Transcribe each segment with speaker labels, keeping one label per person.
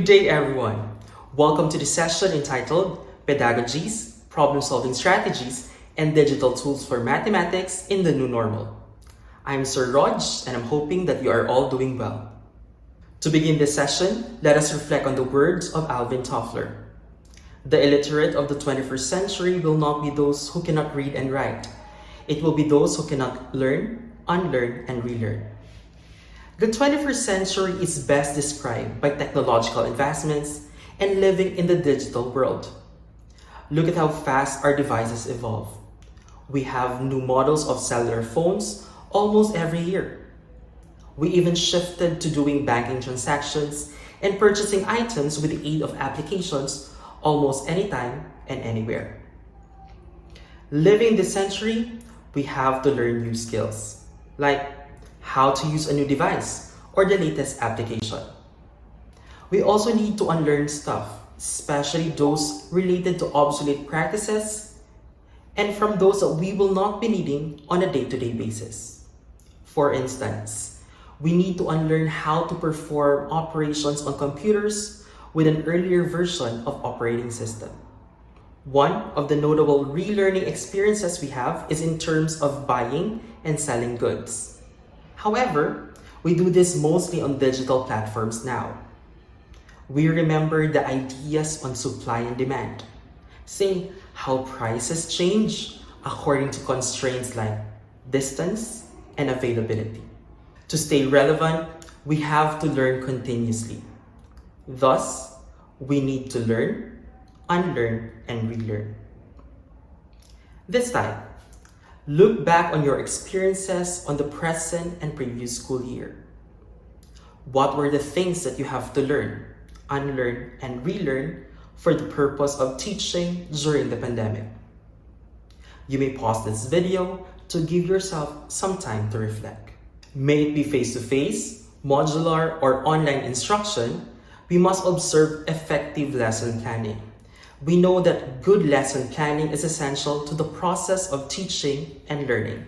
Speaker 1: Good day, everyone. Welcome to the session entitled Pedagogies, Problem-Solving Strategies, and Digital Tools for Mathematics in the New Normal. I'm Sir Raj, and I'm hoping that you are all doing well. To begin this session, let us reflect on the words of Alvin Toffler. The illiterate of the 21st century will not be those who cannot read and write. It will be those who cannot learn, unlearn, and relearn. The 21st century is best described by technological advancements and living in the digital world. Look at how fast our devices evolve. We have new models of cellular phones almost every year. We even shifted to doing banking transactions and purchasing items with the aid of applications almost anytime and anywhere. Living this century, we have to learn new skills, like how to use a new device or the latest application. We also need to unlearn stuff, especially those related to obsolete practices and from those that we will not be needing on a day-to-day basis. For instance, we need to unlearn how to perform operations on computers with an earlier version of operating system. One of the notable relearning experiences we have is in terms of buying and selling goods. However, we do this mostly on digital platforms now. We remember the ideas on supply and demand, saying how prices change according to constraints like distance and availability. To stay relevant, we have to learn continuously. Thus, we need to learn, unlearn, and relearn. This time, look back on your experiences on the present and previous school year. What were the things that you have to learn, unlearn, and relearn for the purpose of teaching during the pandemic? You may pause this video to give yourself some time to reflect. May it be face-to-face, modular, or online instruction, we must observe effective lesson planning. We know that good lesson planning is essential to the process of teaching and learning.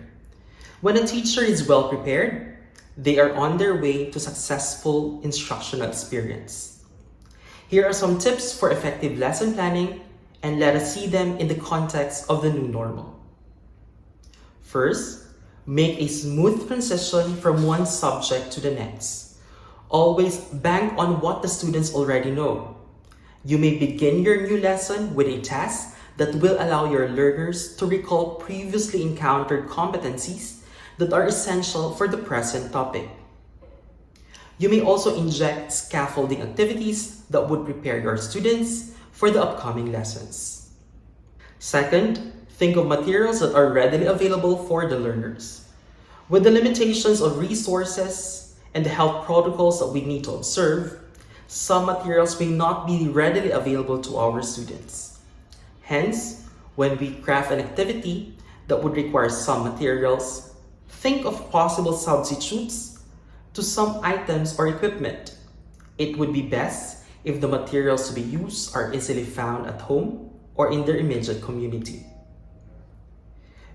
Speaker 1: When a teacher is well prepared, they are on their way to successful instructional experience. Here are some tips for effective lesson planning, and let us see them in the context of the new normal. First, make a smooth transition from one subject to the next. Always bank on what the students already know. You may begin your new lesson with a task that will allow your learners to recall previously encountered competencies that are essential for the present topic. You may also inject scaffolding activities that would prepare your students for the upcoming lessons. Second, think of materials that are readily available for the learners. With the limitations of resources and the health protocols that we need to observe, some materials may not be readily available to our students. Hence, when we craft an activity that would require some materials, think of possible substitutes to some items or equipment. It would be best if the materials to be used are easily found at home or in their immediate community.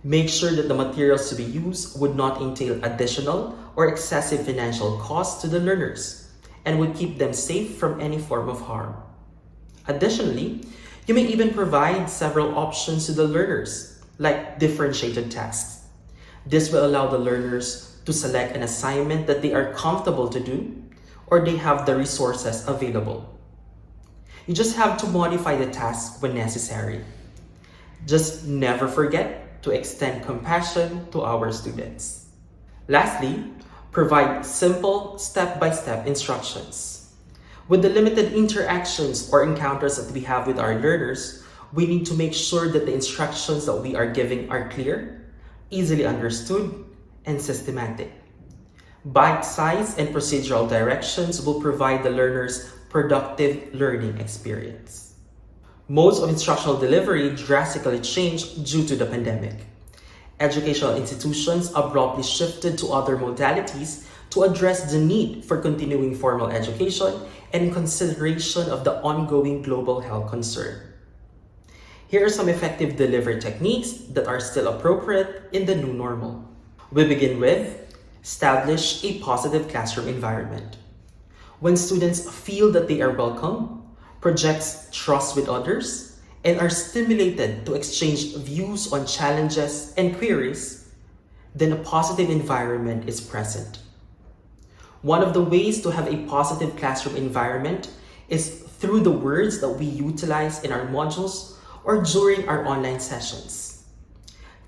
Speaker 1: Make sure that the materials to be used would not entail additional or excessive financial costs to the learners and would keep them safe from any form of harm. Additionally, you may even provide several options to the learners, like differentiated tasks. This will allow the learners to select an assignment that they are comfortable to do or they have the resources available. You just have to modify the task when necessary. Just never forget to extend compassion to our students. Lastly, provide simple step-by-step instructions. With the limited interactions or encounters that we have with our learners, we need to make sure that the instructions that we are giving are clear, easily understood, and systematic. Bite-sized and procedural directions will provide the learners productive learning experience. Modes of instructional delivery drastically changed due to the pandemic. Educational institutions abruptly shifted to other modalities to address the need for continuing formal education and in consideration of the ongoing global health concern. Here are some effective delivery techniques that are still appropriate in the new normal. We begin with establish a positive classroom environment. When students feel that they are welcome, projects trust with others, and are stimulated to exchange views on challenges and queries, then a positive environment is present. One of the ways to have a positive classroom environment is through the words that we utilize in our modules or during our online sessions.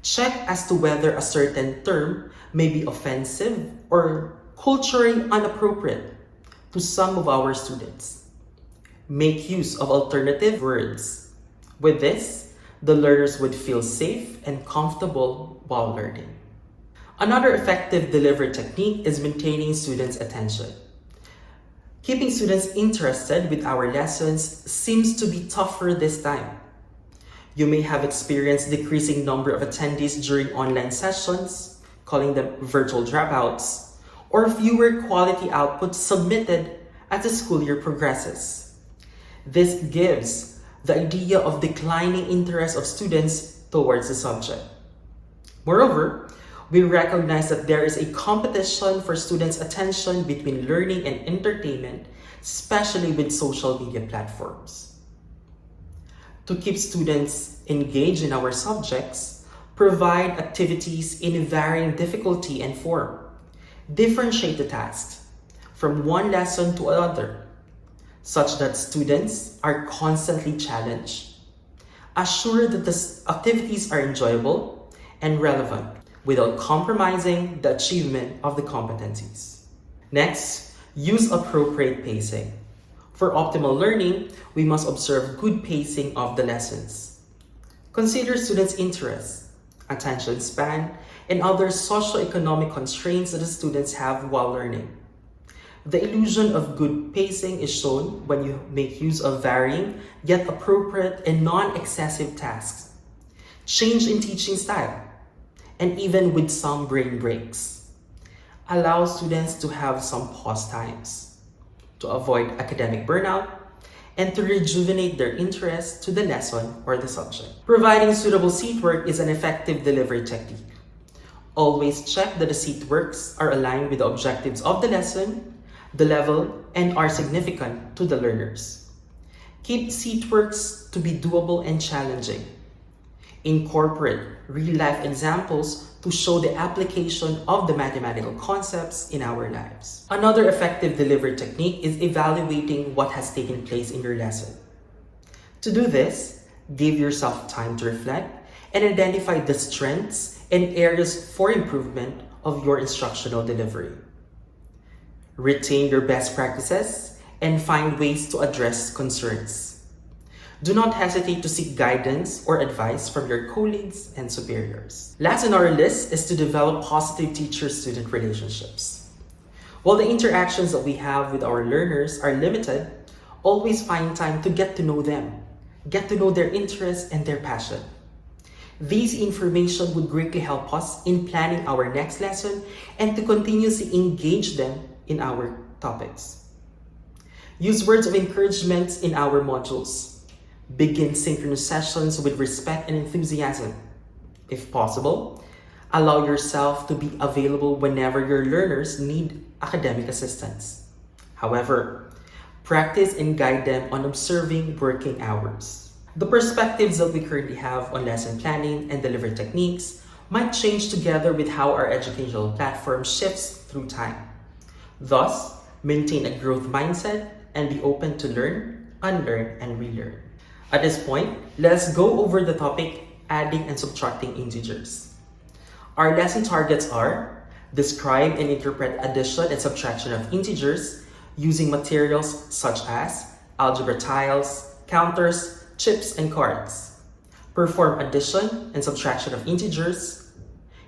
Speaker 1: Check as to whether a certain term may be offensive or culturally inappropriate to some of our students. Make use of alternative words. With this, the learners would feel safe and comfortable while learning. Another effective delivery technique is maintaining students' attention. Keeping students interested with our lessons seems to be tougher this time. You may have experienced decreasing number of attendees during online sessions, calling them virtual dropouts, or fewer quality outputs submitted as the school year progresses. This gives the idea of declining interest of students towards the subject. Moreover, we recognize that there is a competition for students' attention between learning and entertainment, especially with social media platforms. To keep students engaged in our subjects, provide activities in varying difficulty and form. Differentiate the tasks from one lesson to another, such that students are constantly challenged. Assure that the activities are enjoyable and relevant without compromising the achievement of the competencies. Next, use appropriate pacing. For optimal learning, we must observe good pacing of the lessons. Consider students' interests, attention span, and other socioeconomic constraints that the students have while learning. The illusion of good pacing is shown when you make use of varying yet appropriate and non-excessive tasks, change in teaching style, and even with some brain breaks. Allow students to have some pause times to avoid academic burnout and to rejuvenate their interest to the lesson or the subject. Providing suitable seat work is an effective delivery technique. Always check that the seat works are aligned with the objectives of the lesson, the level, and are significant to the learners. Keep seat works to be doable and challenging. Incorporate real-life examples to show the application of the mathematical concepts in our lives. Another effective delivery technique is evaluating what has taken place in your lesson. To do this, give yourself time to reflect and identify the strengths and areas for improvement of your instructional delivery. Retain your best practices and find ways to address concerns. Do not hesitate to seek guidance or advice from your colleagues and superiors. Last on our list is to develop positive teacher-student relationships. While the interactions that we have with our learners are limited, always find time to get to know them, get to know their interests and their passion. These information would greatly help us in planning our next lesson and to continuously engage them in our topics. Use words of encouragement in our modules. Begin synchronous sessions with respect and enthusiasm. If possible, allow yourself to be available whenever your learners need academic assistance. However, practice and guide them on observing working hours. The perspectives that we currently have on lesson planning and delivery techniques might change together with how our educational platform shifts through time. Thus, maintain a growth mindset and be open to learn, unlearn, and relearn. At this point, let's go over the topic adding and subtracting integers. Our lesson targets are describe and interpret addition and subtraction of integers using materials such as algebra tiles, counters, chips, and cards. Perform addition and subtraction of integers,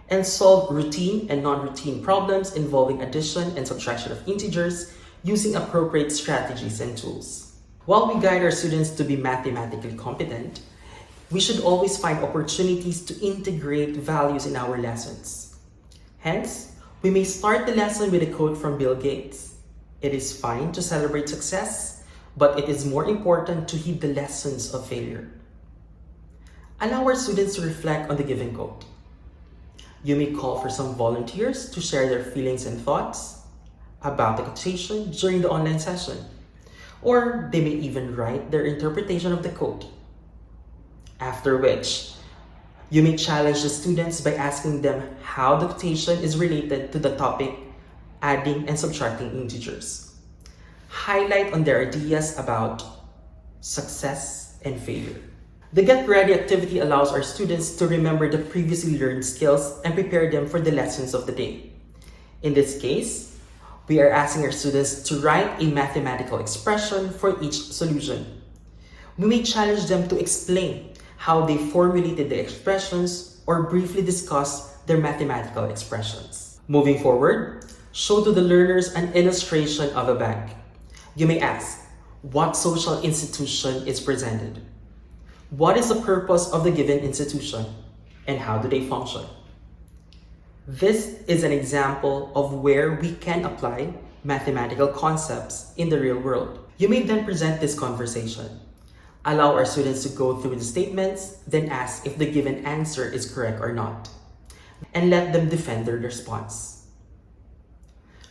Speaker 1: and solve routine and non-routine problems involving addition and subtraction of integers using appropriate strategies and tools. While we guide our students to be mathematically competent, we should always find opportunities to integrate values in our lessons. Hence, we may start the lesson with a quote from Bill Gates. It is fine to celebrate success, but it is more important to heed the lessons of failure. Allow our students to reflect on the given quote. You may call for some volunteers to share their feelings and thoughts. about the quotation during the online session, or they may even write their interpretation of the quote. After which, you may challenge the students by asking them how the quotation is related to the topic, adding and subtracting integers. Highlight on their ideas about success and failure. The Get Ready activity allows our students to remember the previously learned skills and prepare them for the lessons of the day. In this case, we are asking our students to write a mathematical expression for each solution. We may challenge them to explain how they formulated the expressions or briefly discuss their mathematical expressions. Moving forward, show to the learners an illustration of a bank. You may ask, what social institution is presented? What is the purpose of the given institution? And how do they function? This is an example of where we can apply mathematical concepts in the real world. You may then present this conversation. Allow our students to go through the statements, then ask if the given answer is correct or not, and let them defend their response.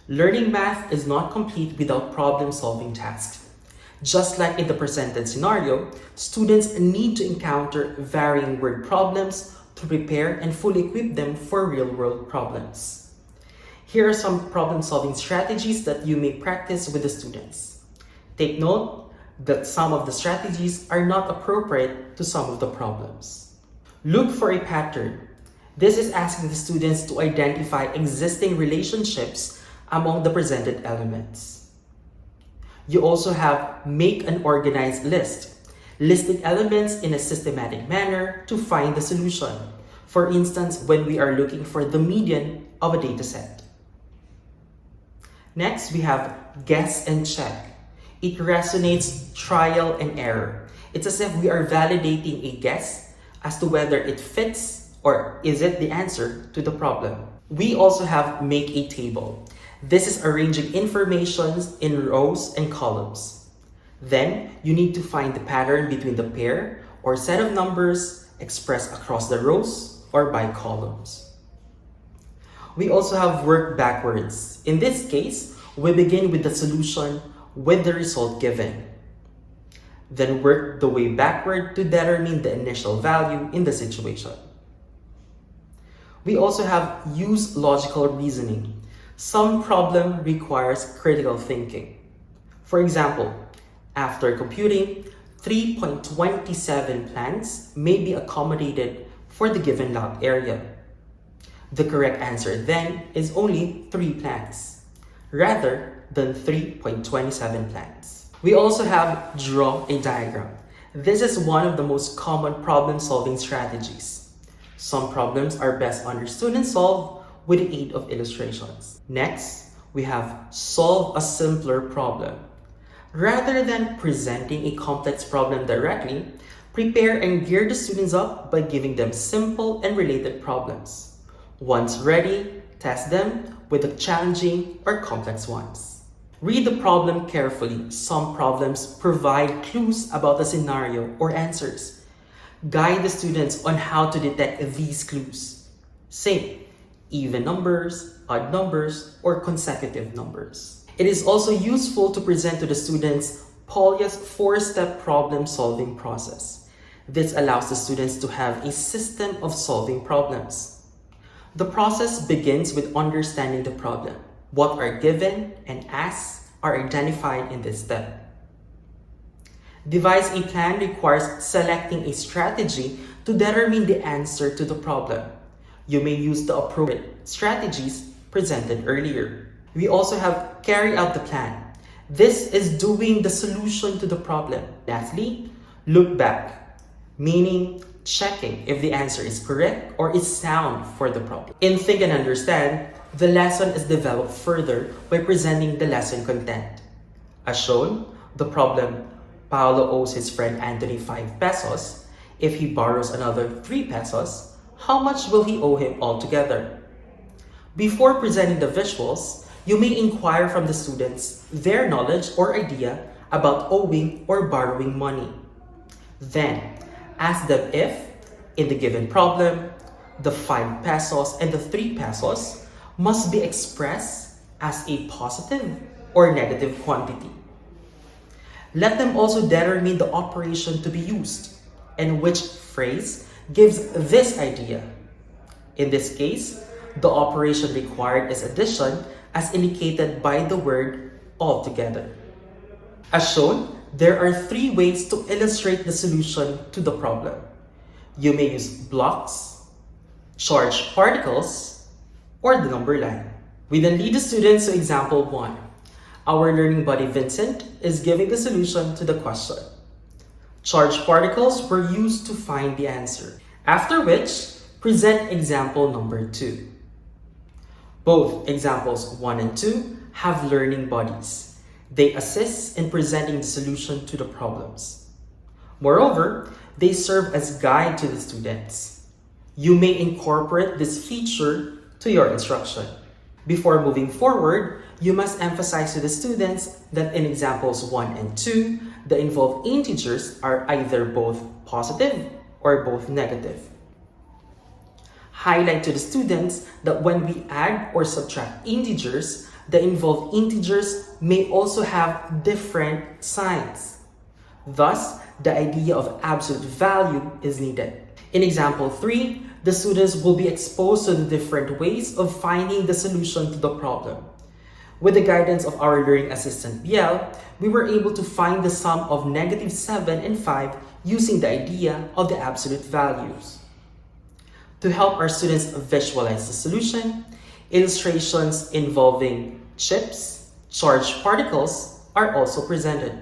Speaker 1: Learning math is not complete without problem-solving tasks. Just like in the presented scenario, students need to encounter varying word problems to prepare and fully equip them for real-world problems. Here are some problem-solving strategies that you may practice with the students. Take note that some of the strategies are not appropriate to some of the problems. Look for a pattern. This is asking the students to identify existing relationships among the presented elements. You also have make an organized list, listing elements in a systematic manner to find the solution. For instance, when we are looking for the median of a dataset. Next, we have guess and check. It resonates trial and error. It's as if we are validating a guess as to whether it fits or is it the answer to the problem. We also have make a table. This is arranging information in rows and columns. Then, you need to find the pattern between the pair or set of numbers expressed across the rows or by columns. We also have work backwards. In this case, we begin with the solution with the result given. Then work the way backward to determine the initial value in the situation. We also have use logical reasoning. Some problem requires critical thinking. For example, after computing, 3.27 plants may be accommodated for the given lot area. The correct answer then is only 3 plants, rather than 3.27 plants. We also have draw a diagram. This is one of the most common problem-solving strategies. Some problems are best understood and solved with the aid of illustrations. Next, we have solve a simpler problem. Rather than presenting a complex problem directly, prepare and gear the students up by giving them simple and related problems. Once ready, test them with the challenging or complex ones. Read the problem carefully. Some problems provide clues about the scenario or answers. Guide the students on how to detect these clues. Say, even numbers, odd numbers, or consecutive numbers. It is also useful to present to the students Polya's 4-step problem-solving process. This allows the students to have a system of solving problems. The process begins with understanding the problem. What are given and asked are identified in this step. Devise a plan requires selecting a strategy to determine the answer to the problem. You may use the appropriate strategies presented earlier. We also have carry out the plan. This is doing the solution to the problem. Lastly, look back, meaning checking if the answer is correct or is sound for the problem. In Think and Understand, the lesson is developed further by presenting the lesson content. As shown, the problem, Paolo owes his friend Anthony 5 pesos. If he borrows another 3 pesos, how much will he owe him altogether? Before presenting the visuals, you may inquire from the students their knowledge or idea about owing or borrowing money. Then, ask them if, in the given problem, the 5 pesos and the 3 pesos must be expressed as a positive or negative quantity. Let them also determine the operation to be used and which phrase gives this idea. In this case, the operation required is addition as indicated by the word altogether. As shown, there are three ways to illustrate the solution to the problem. You may use blocks, charged particles, or the number line. We then lead the students to example 1. Our learning buddy Vincent is giving the solution to the question. Charged particles were used to find the answer. After which, present example number 2. Both examples 1 and 2 have learning buddies. They assist in presenting the solution to the problems. Moreover, they serve as guide to the students. You may incorporate this feature to your instruction. Before moving forward, you must emphasize to the students that in examples 1 and 2, the involved integers are either both positive or both negative. Highlight to the students that when we add or subtract integers, the involved integers may also have different signs. Thus, the idea of absolute value is needed. In example 3, the students will be exposed to the different ways of finding the solution to the problem. With the guidance of our learning assistant Biel, we were able to find the sum of -7 and 5 using the idea of the absolute values. To help our students visualize the solution, illustrations involving chips, charged particles are also presented.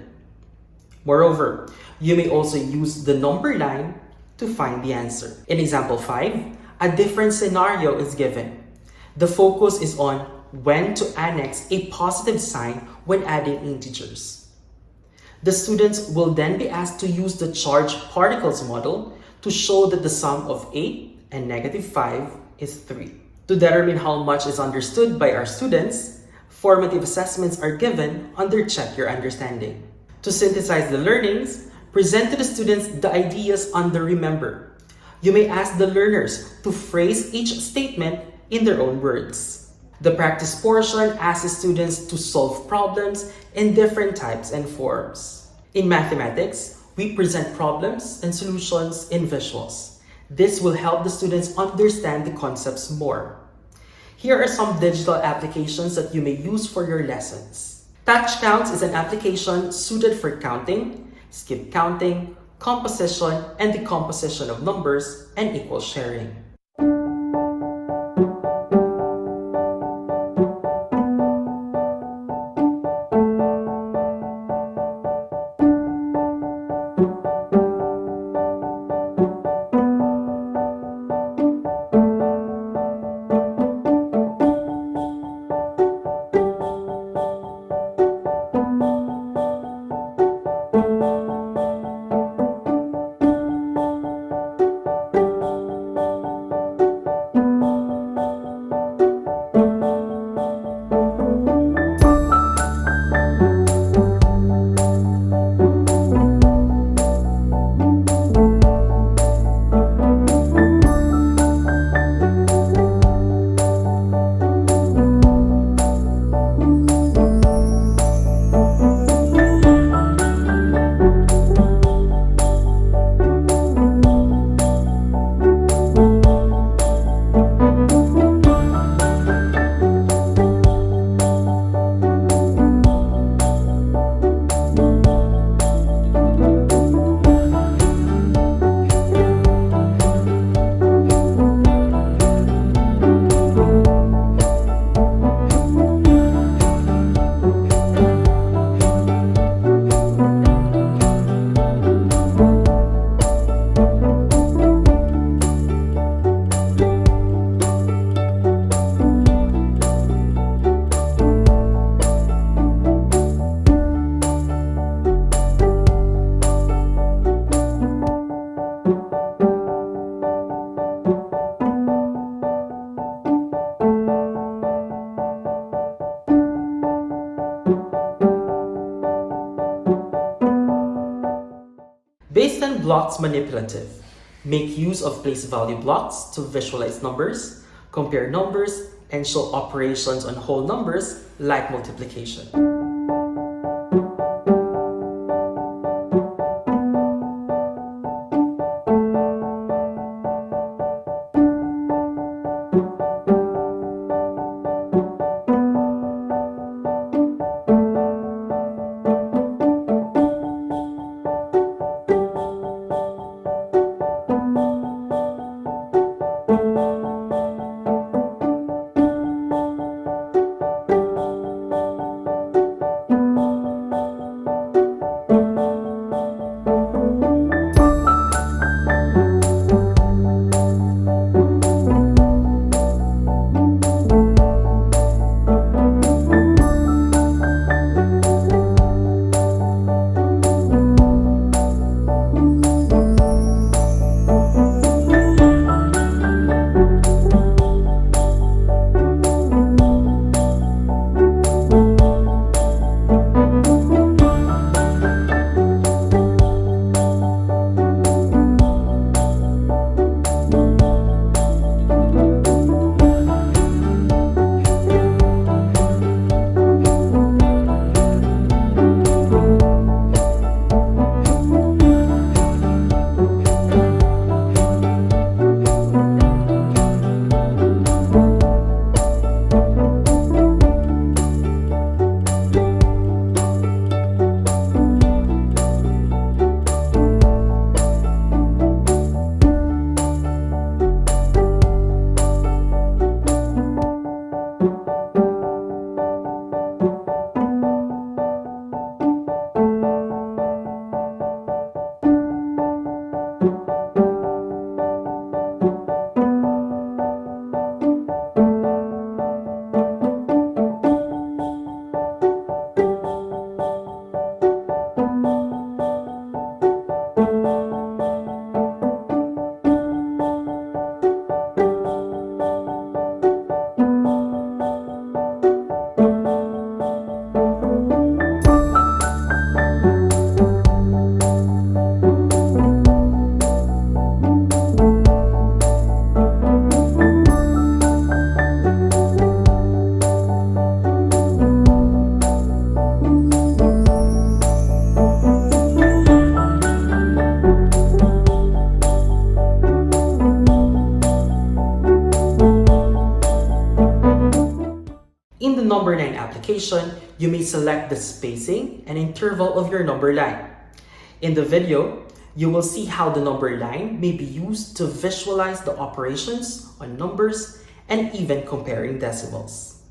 Speaker 1: Moreover, you may also use the number line to find the answer. In example 5, a different scenario is given. The focus is on when to annex a positive sign when adding integers. The students will then be asked to use the charged particles model to show that the sum of 8 and -5 is 3. To determine how much is understood by our students, formative assessments are given under Check Your Understanding. To synthesize the learnings, present to the students the ideas under Remember. You may ask the learners to phrase each statement in their own words. The practice portion asks the students to solve problems in different types and forms. In mathematics, we present problems and solutions in visuals. This will help the students understand the concepts more. Here are some digital applications that you may use for your lessons. Touch Counts is an application suited for counting, skip counting, composition, and decomposition of numbers, and equal sharing. Based on blocks manipulative, make use of place value blocks to visualize numbers, compare numbers, and show operations on whole numbers like multiplication. In the number line application, you may select the spacing and interval of your number line. In the video, you will see how the number line may be used to visualize the operations on numbers and even comparing decimals.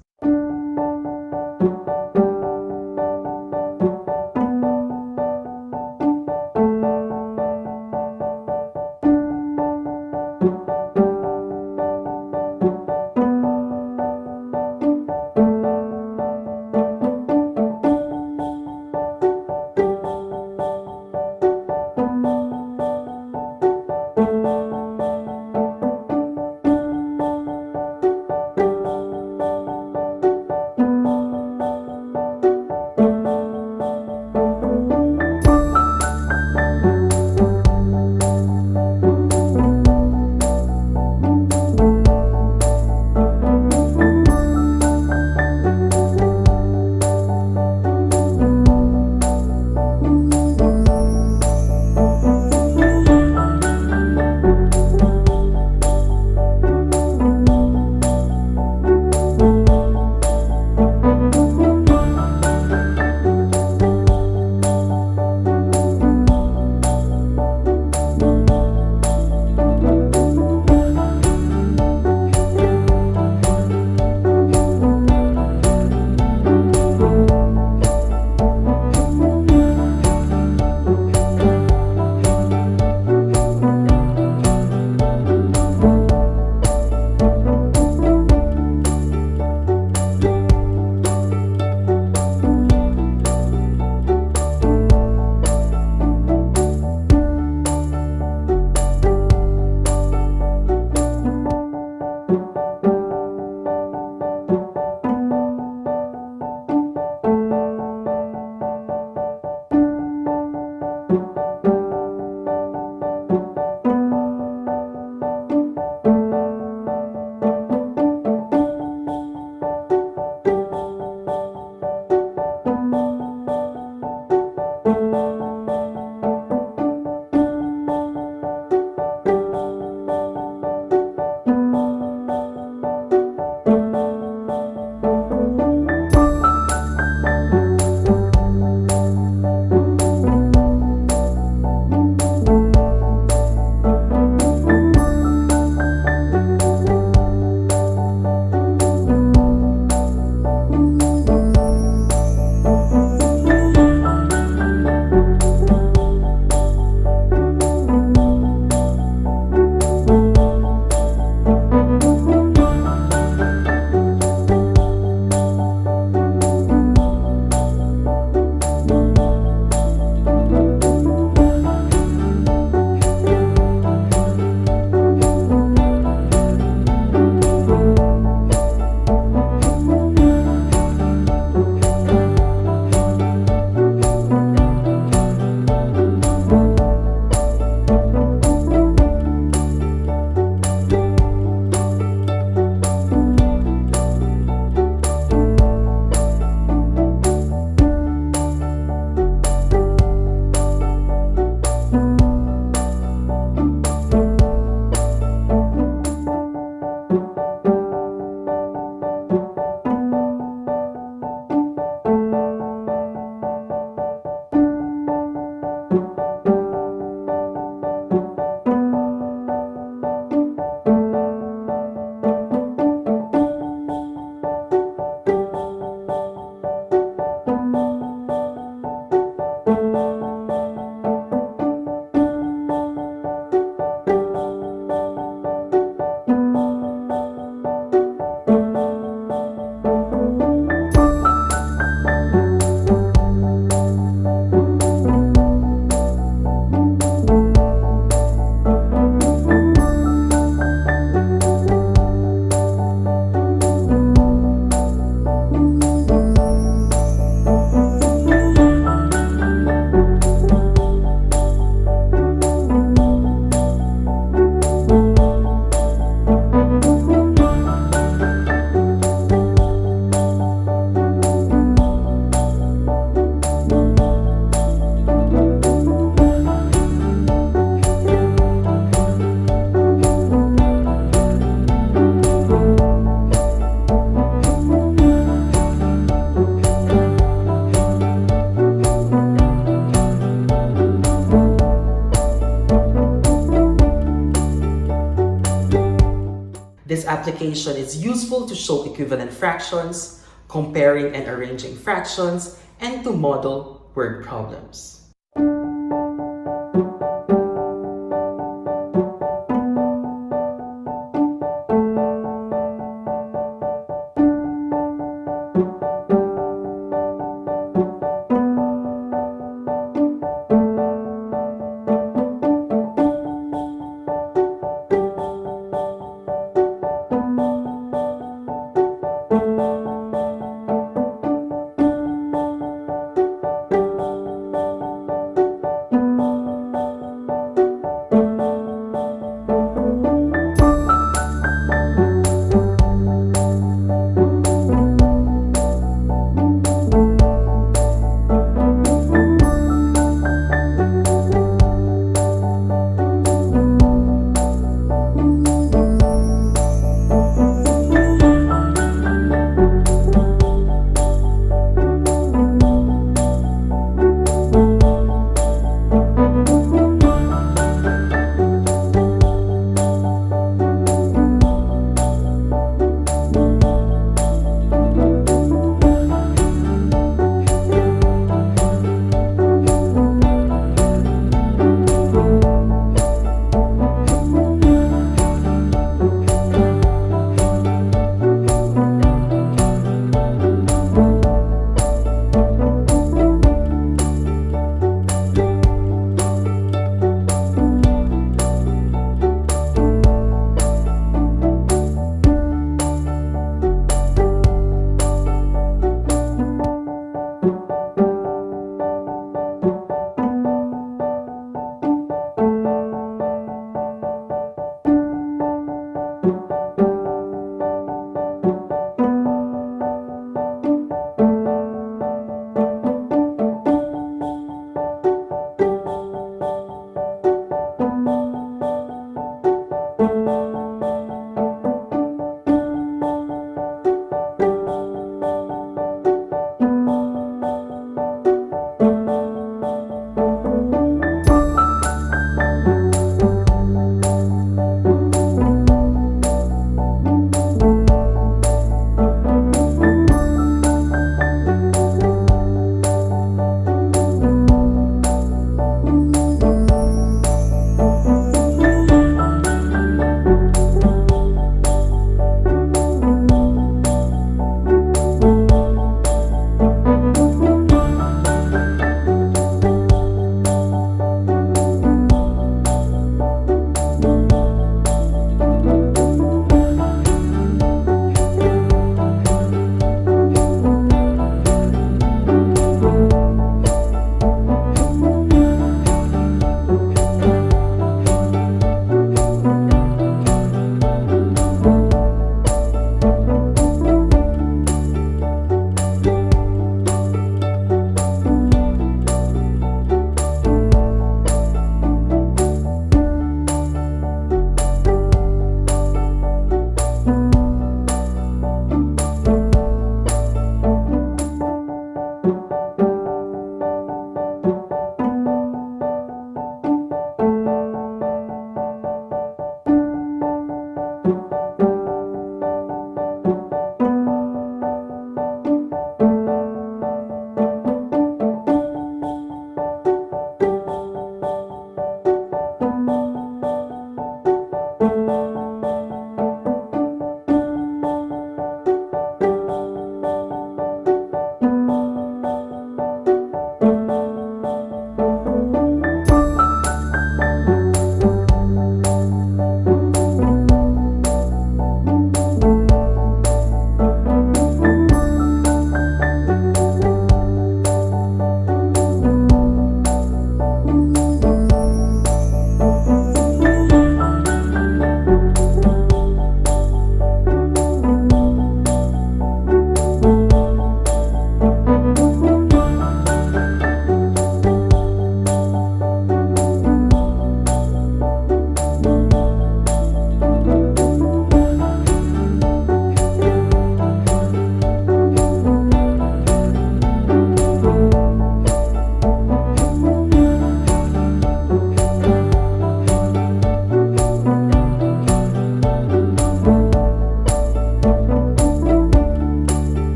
Speaker 1: application is useful to show equivalent fractions, comparing and arranging fractions, and to model word problems.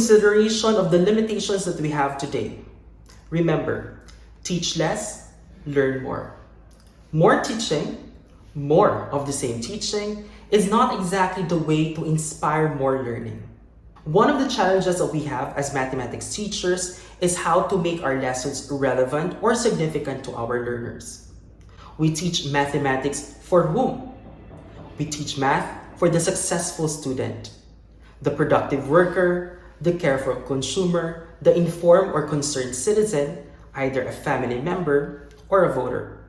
Speaker 1: consideration of the limitations that we have today. Remember, teach less, learn more. More teaching, more of the same teaching, is not exactly the way to inspire more learning. One of the challenges that we have as mathematics teachers is how to make our lessons relevant or significant to our learners. We teach mathematics for whom? We teach math for the successful student, the productive worker, the careful consumer, the informed or concerned citizen, either a family member or a voter.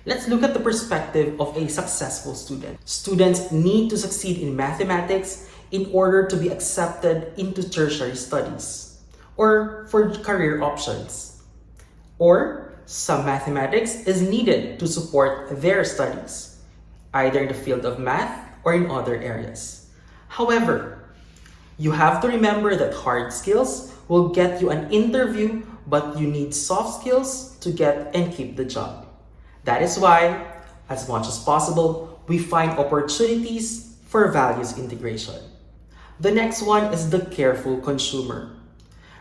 Speaker 1: Let's look at the perspective of a successful student. Students need to succeed in mathematics in order to be accepted into tertiary studies or for career options. Or some mathematics is needed to support their studies, either in the field of math or in other areas. However, you have to remember that hard skills will get you an interview, but you need soft skills to get and keep the job. That is why, as much as possible, we find opportunities for values integration. The next one is the careful consumer.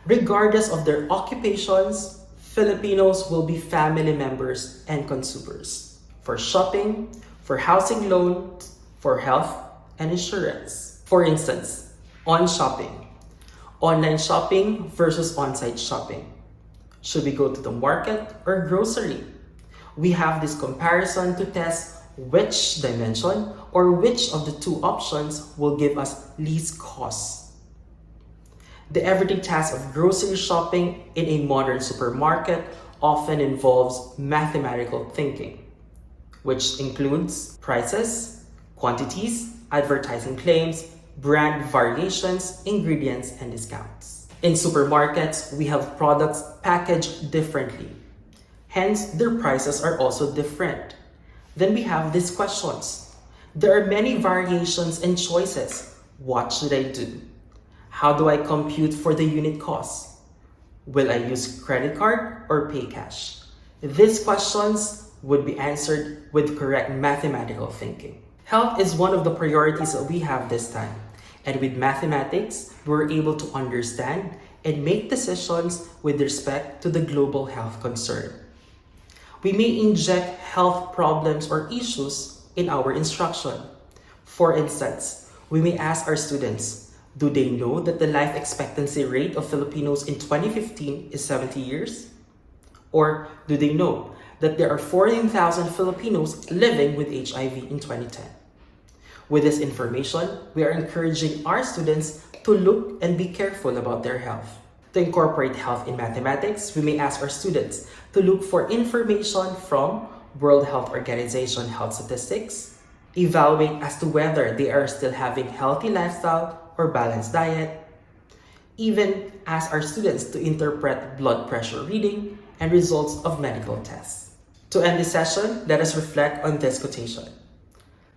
Speaker 1: Regardless of their occupations, Filipinos will be family members and consumers for shopping, for housing loans, for health and insurance. For instance, on shopping, online shopping versus on-site shopping. Should we go to the market or grocery? We have this comparison to test which dimension or which of the two options will give us least cost. The everyday task of grocery shopping in a modern supermarket often involves mathematical thinking, which includes prices, quantities, advertising claims, brand variations, ingredients, and discounts. In supermarkets, we have products packaged differently. Hence, their prices are also different. Then we have these questions. There are many variations and choices. What should I do? How do I compute for the unit cost? Will I use credit card or pay cash? These questions would be answered with correct mathematical thinking. Health is one of the priorities that we have this time. And with mathematics, we're able to understand and make decisions with respect to the global health concern. We may inject health problems or issues in our instruction. For instance, we may ask our students, do they know that the life expectancy rate of Filipinos in 2015 is 70 years? Or do they know that there are 14,000 Filipinos living with HIV in 2010? With this information, we are encouraging our students to look and be careful about their health. To incorporate health in mathematics, we may ask our students to look for information from World Health Organization health statistics, evaluate as to whether they are still having healthy lifestyle or balanced diet, even ask our students to interpret blood pressure reading and results of medical tests. To end this session, let us reflect on this quotation.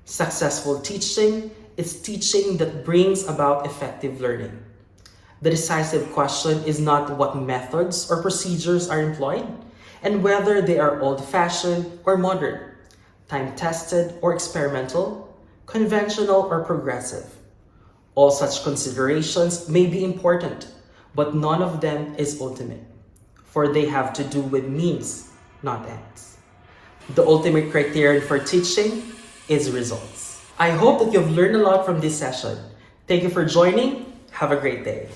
Speaker 1: Successful teaching is teaching that brings about effective learning. The decisive question is not what methods or procedures are employed, and whether they are old-fashioned or modern, time-tested or experimental, conventional or progressive. All such considerations may be important, but none of them is ultimate, for they have to do with means, not ends. The ultimate criterion for teaching is results. I hope that you've learned a lot from this session. Thank you for joining. Have a great day.